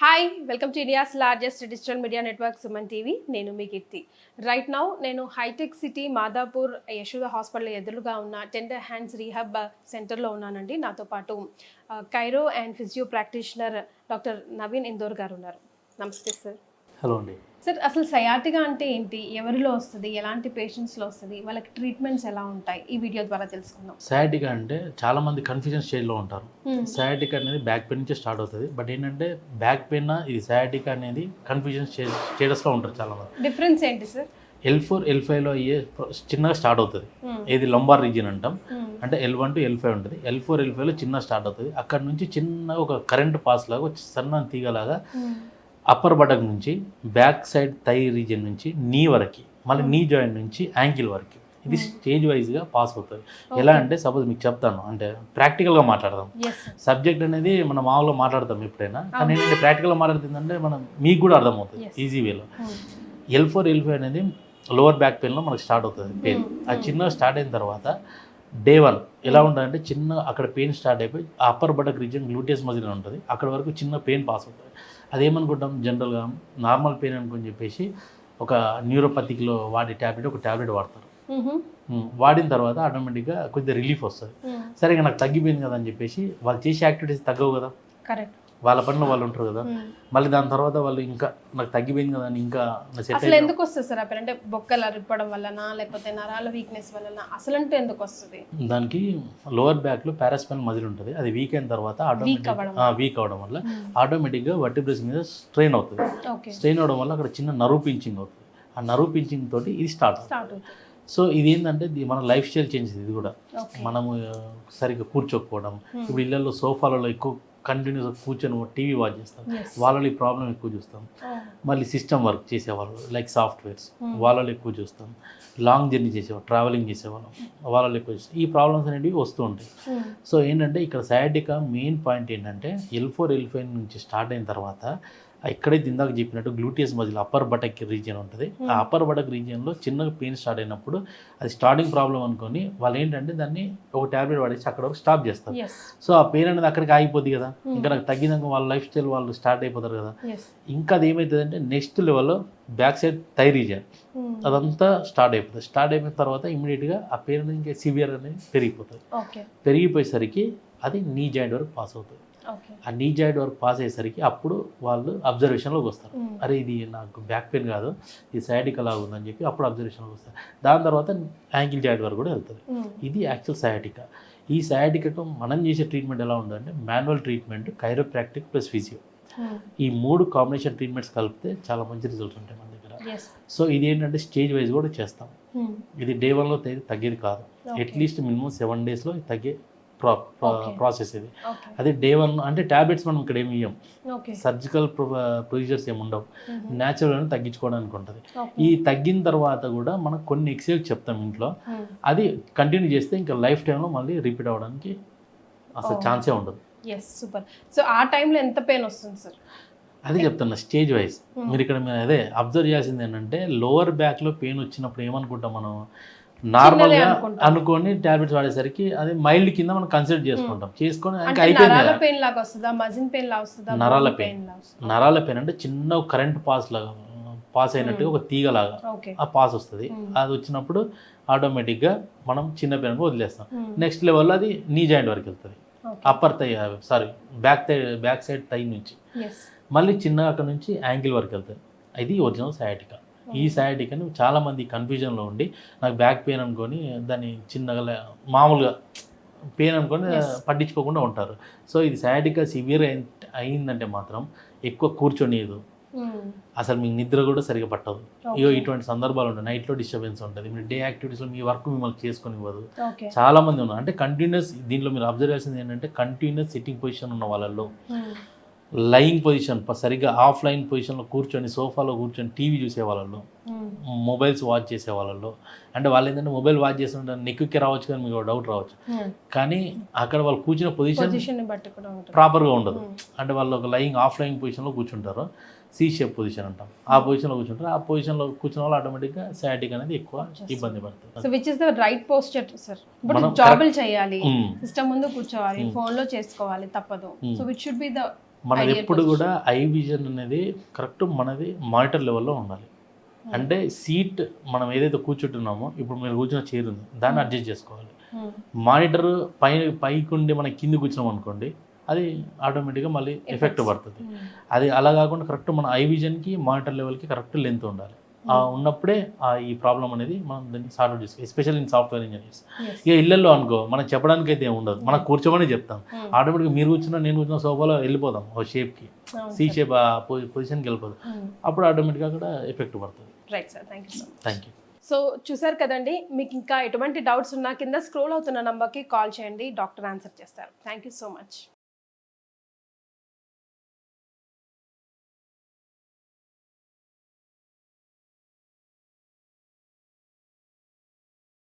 Hi welcome to India's largest digital media network Suman TV. నేను మీ Keerthi. Right now నేను Hitech City Madhapur Yashoda hospital ఎదురుగా ఉన్న టెండర్ హ్యాండ్స్ రీహాబ్ సెంటర్లో ఉన్నానండి. నాతో పాటు chiro and physio practitioner doctor Naveen Indore గారు ఉన్నారు. నమస్తే సార్. హలో అండి. సార్, అసలు సయాటికా అంటే ఏంటి, ఎవరిలో వస్తుంది, ఎలాంటి పేషెంట్స్లో వస్తుంది, వాళ్ళకి ట్రీట్మెంట్స్ ఎలా ఉంటాయి, ఈ వీడియో ద్వారా తెలుసుకుందాం. సయాటికా అంటే చాలా మంది కన్ఫ్యూజన్ స్టేజ్లో ఉంటారు. సయాటికా అనేది బ్యాక్ పెయిన్ నుంచి స్టార్ట్ అవుతుంది. బట్ ఏంటంటే బ్యాక్ పెయిన్ ఇది సయాటికా అనేది కన్ఫ్యూజన్ స్టేటస్లో ఉంటారు చాలా మంది. డిఫరెన్స్ ఏంటి సార్? L4 L5లో అయ్యే చిన్నగా స్టార్ట్ అవుతుంది. ఏది లంబార్ రీజియన్ అంటాం. అంటే L1 to L5 ఉంటుంది. L4 L5లో చిన్న స్టార్ట్ అవుతుంది. అక్కడ నుంచి చిన్న ఒక కరెంట్ పాస్ లాగా సన్న తీగలాగా అప్పర్ బటక్ నుంచి బ్యాక్ సైడ్ థై రీజియన్ నుంచి నీ వరకు, మళ్ళీ నీ జాయింట్ నుంచి యాంకిల్ వరకు ఇది స్టేజ్ వైజ్గా పాస్ అవుతుంది. ఎలా అంటే సపోజ్ మీకు చెప్తాను, అంటే ప్రాక్టికల్గా మాట్లాడదాం. సబ్జెక్ట్ అనేది మనం మామూలుగా మాట్లాడతాం ఎప్పుడైనా, కానీ ఏంటంటే ప్రాక్టికల్గా మాట్లాడుతుందంటే మనం మీకు కూడా అర్థమవుతుంది ఈజీ వేలో. L4 L5 అనేది లోవర్ బ్యాక్ పెయిన్లో మనకు స్టార్ట్ అవుతుంది పెయిన్. అది చిన్నగా స్టార్ట్ అయిన తర్వాత డే 1 ఎలా ఉంటుందంటే చిన్న అక్కడ పెయిన్ స్టార్ట్ అయిపోయి ఆ upper buttock region gluteus muscle ఉంటుంది, అక్కడ వరకు చిన్న పెయిన్ పాస్ అవుతుంది. అదేమనుకుంటాం జనరల్గా నార్మల్ పెయిన్ అనుకుని చెప్పేసి ఒక న్యూరోపతిక్లో వాడే ఒక ట్యాబ్లెట్ వాడతారు. వాడిన తర్వాత ఆటోమేటిక్గా కొద్దిగా రిలీఫ్ వస్తుంది. సరే ఇక నాకు తగ్గిపోయింది కదా అని చెప్పేసి వాళ్ళు చేసే యాక్టివిటీస్ తగ్గవు కదా, కరెక్ట్, వాళ్ళ పనిలో వాళ్ళు ఉంటారు కదా. మళ్ళీ దాని తర్వాత వాళ్ళు ఇంకా నాకు తగ్గిపోయింది కదా అని ఇంకా అసలు ఎందుకు వస్తుంది సార్? అంటే బొక్కలు అరిపడం వలన, లేకపోతే నరాల వీక్నెస్ వలన, అసలు అంటే ఎందుకు వస్తుంది? దానికి లోవర్ బ్యాక్లో పారాస్పైనల్ మజిల్ ఉంటుంది. అది వీక్ అయిన తర్వాత వీక్ అవడం వల్ల ఆటోమేటిక్గా వర్టిబ్రేస్ మీద స్ట్రెయిన్ అవుతుంది. స్ట్రెయిన్ అవడం వల్ల అక్కడ చిన్న నర్వ్ పించింగ్ అవుతుంది. ఆ నర్వ్ పించింగ్ తోటి ఇది స్టార్ట్ అవుతుంది. సో ఇది ఏంటంటే మన లైఫ్ స్టైల్ చేంజ్. ఇది కూడా మనము సరిగ్గా కూర్చోకపోవడం. ఇప్పుడు ఇళ్ళల్లో సోఫాలలో ఎక్కువ కంటిన్యూస్గా కూర్చొని టీవీ వాచ్ చేస్తాం, వాళ్ళలో ఈ ప్రాబ్లం ఎక్కువ చూస్తాం. మళ్ళీ సిస్టమ్ వర్క్ చేసేవాళ్ళు లైక్ సాఫ్ట్వేర్స్, వాళ్ళలో ఎక్కువ చూస్తాం. లాంగ్ జర్నీ చేసేవాళ్ళు, ట్రావెలింగ్ చేసేవాళ్ళం, వాళ్ళలో ఎక్కువ చూస్తాం. ఈ ప్రాబ్లమ్స్ అనేవి వస్తూ ఉంటాయి. సో ఏంటంటే ఇక్కడ సయాటికా మెయిన్ పాయింట్ ఏంటంటే L4 L5 నుంచి స్టార్ట్ అయిన తర్వాత ఎక్కడైతే ఇందాక చెప్పినట్టు gluteus muscle upper buttock region ఉంటుంది. ఆ అప్పర్ బటక్ రీజియన్లో చిన్నగా పెయిన్ స్టార్ట్ అయినప్పుడు అది స్టార్టింగ్ ప్రాబ్లం అనుకొని వాళ్ళు ఏంటంటే దాన్ని ఒక ట్యాబ్లెట్ వాడేసి అక్కడ వరకు స్టాప్ చేస్తారు. సో ఆ పెయిన్ అనేది అక్కడికి ఆగిపోద్ది కదా, ఇంకా నాకు తగ్గినాక వాళ్ళ లైఫ్ స్టైల్ వాళ్ళు స్టార్ట్ అయిపోతారు కదా. ఇంకా అది ఏమవుతుందంటే నెక్స్ట్ లెవెల్లో బ్యాక్ సైడ్ థై రీజియన్ అదంతా స్టార్ట్ అయిపోతుంది. స్టార్ట్ అయిపోయిన తర్వాత ఇమీడియట్గా ఆ పెయిన్ అనేది ఇంకా సివియర్ అనేది పెరిగిపోతుంది. పెరిగిపోయేసరికి అది నీ జాయింట్ వరకు పాస్ అవుతుంది. ఆ నీ జాయింట్ వరకు పాస్ అయ్యేసరికి అప్పుడు వాళ్ళు అబ్జర్వేషన్లోకి వస్తారు. అరే ఇది నాకు బ్యాక్ పెయిన్ కాదు, ఇది సయాటికా లాగా ఉందని చెప్పి అప్పుడు అబ్జర్వేషన్లోకి వస్తారు. దాని తర్వాత యాంకిల్ జాయింట్ వరకు కూడా వెళ్తుంది. ఇది యాక్చువల్ సయాటికా. ఈ సయాటికాకు మనం చేసే ట్రీట్మెంట్ ఎలా ఉందంటే manual treatment, chiropractic plus physio, ఈ 3 కాంబినేషన్ ట్రీట్మెంట్స్ కలిపితే చాలా మంచి రిజల్ట్స్ ఉంటాయి మన దగ్గర. సో ఇది ఏంటంటే స్టేజ్ వైజ్ కూడా చేస్తాం. ఇది డే 1లో తగ్గేది కాదు, అట్లీస్ట్ మినిమం 7 డేస్లో తగ్గే ప్రాసెస్ ఇది. అదే డే 1 అంటే ట్యాబ్లెట్స్ మనం ఇక్కడ ఏమి ఇవ్వం, సర్జికల్ ప్రొసీజర్స్ ఏమి ఉండవు, న్యాచురల్ తగ్గించుకోవడానికి ఉంటుంది. ఈ తగ్గిన తర్వాత కూడా మనం కొన్ని ఎక్సర్సైజ్ చెప్తాం ఇంట్లో, అది కంటిన్యూ చేస్తే ఇంకా లైఫ్ టైంలో మళ్ళీ రిపీట్ అవ్వడానికి అసలు ఛాన్సే ఉండదు. సూపర్. సో ఆ టైంలో ఎంత పెయిన్ వస్తుంది సార్? అదే చెప్తున్నా, స్టేజ్ వైజ్ మీరు ఇక్కడ అదే అబ్జర్వ్ చేయాల్సింది ఏంటంటే లోవర్ బ్యాక్లో పెయిన్ వచ్చినప్పుడు ఏమనుకుంటాం మనం, నార్మల్గా అనుకొని టాబ్లెట్స్ వాడేసరికి అది మైల్డ్ కింద మనం కన్సిడర్ చేసుకుంటాం. చేసుకొని ఇంకా అయిపోయింది. నరాల పెయిన్ అంటే చిన్న కరెంట్ పాస్ అయినట్టుగా ఒక తీగలాగా ఆ పాస్ వస్తుంది. అది వచ్చినప్పుడు ఆటోమేటిక్గా మనం చిన్న పెయిన్ వదిలేస్తాం. నెక్స్ట్ లెవెల్లో అది నీ జాయింట్ వరకు వెళ్తుంది, upper thigh back side thigh నుంచి మళ్ళీ చిన్నగా అక్కడ నుంచి యాంకిల్ వరకు వెళ్తుంది. ఇది ఒరిజినల్ సయాటికా. ఈ సయాటికాని చాలామంది కన్ఫ్యూజన్లో ఉండి నాకు బ్యాక్ పెయిన్ అనుకొని దాన్ని చిన్నగా మామూలుగా పెయిన్ అనుకొని పట్టించుకోకుండా ఉంటారు. సో ఇది సయాటికా సివియర్ అయిందంటే మాత్రం ఎక్కువ కూర్చొనియదు, అసలు మీకు నిద్ర కూడా సరిగా పట్టదు. ఇటువంటి సందర్భాలు ఉంటాయి. నైట్లో డిస్టర్బెన్స్ ఉంటుంది, మీరు డే యాక్టివిటీస్లో మీ వర్క్ మిమ్మల్ని చేసుకొని ఇవ్వదు. చాలా మంది ఉన్నారు. అంటే కంటిన్యూస్ దీంట్లో మీరు అబ్జర్వ్ చేసింది ఏంటంటే కంటిన్యూస్ సిట్టింగ్ పొజిషన్ ఉన్న వాళ్ళల్లో, లయింగ్ పొజిషన్ సరిగ్గా ఆఫ్లైన్ పొజిషన్లో కూర్చొని సోఫాలో కూర్చొని టీవీ చూసే వాళ్ళలో, మొబైల్స్ వాచ్ చేసే వాళ్ళలో, అంటే వాళ్ళు ఏంటంటే మొబైల్ వాచ్ చేస్తుంటే నెక్కి రావచ్చు కానీ మీకు డౌట్ రావచ్చు, కానీ అక్కడ వాళ్ళు కూర్చున్న పొజిషన్ ప్రాపర్గా ఉండదు. అంటే వాళ్ళు ఒక ఆఫ్లైన్ పొజిషన్లో కూర్చుంటారు, సి షేప్ పొజిషన్ అంటాం, ఆ పొజిషన్లో కూర్చుంటారు. ఆ పొజిషన్లో కూర్చున్న వాళ్ళు ఆటోమేటిక్గా సయాటికా అనేది ఎక్కువ ఇబ్బంది పడుతుంది. So which is the right posture sir? ఇప్పుడు జాబులు చేయాలి, సిస్టమ్ ముందు కూర్చోవాలి, ఫోన్లో చేసుకోవాలి, తప్పదు. So which should be the మనది ఎప్పుడు కూడా ఐ విజన్ అనేది కరెక్ట్ మనది మానిటర్ లెవెల్లో ఉండాలి. అంటే సీట్ మనం ఏదైతే కూర్చుంటున్నామో, ఇప్పుడు మీరు కూర్చున్న చైర్ ఉంది దాన్ని అడ్జస్ట్ చేసుకోవాలి. మానిటర్ పైకి ఉండి మనం కింద కూర్చున్నాం అనుకోండి, అది ఆటోమేటిక్గా మళ్ళీ ఎఫెక్ట్ పడుతుంది. అది అలా కాకుండా కరెక్ట్ మన ఐ విజన్కి మానిటర్ లెవెల్కి కరెక్ట్ లెంత్ ఉండాలి. ఉన్నప్పుడే ఈ ప్రాబ్లం అనేది మనం దాన్ని సాల్వ్ అవుట్ చేసుకోవాలి, ఎస్పెషల్లీ ఇన్ సాఫ్ట్వేర్ ఇంజనీర్స్. ఇక ఇళ్ళల్లో అనుకో మనం చెప్పడానికి అయితే ఏమి ఉండదు, మనం కూర్చోమని చెప్తాం. ఆటోమేటిక్గా మీరు కూర్చున్నా నేను కూర్చున్న సోఫాలో వెళ్ళిపోదాం, ఓ షేప్కి సి షేప్ పొజిషన్కి వెళ్ళిపోతాం. అప్పుడు ఆటోమేటిక్గా అక్కడ ఎఫెక్ట్ పడుతుంది. Right sir, thank you sir. Thank you. So చూసారు కదండి, మీకు ఇంకా ఎటువంటి డౌట్స్ ఉన్నా కింద స్క్రోల్ అవుతున్న నంబర్కి కాల్ చేయండి, డాక్టర్ ఆన్సర్ చేస్తారు. Thank you so much.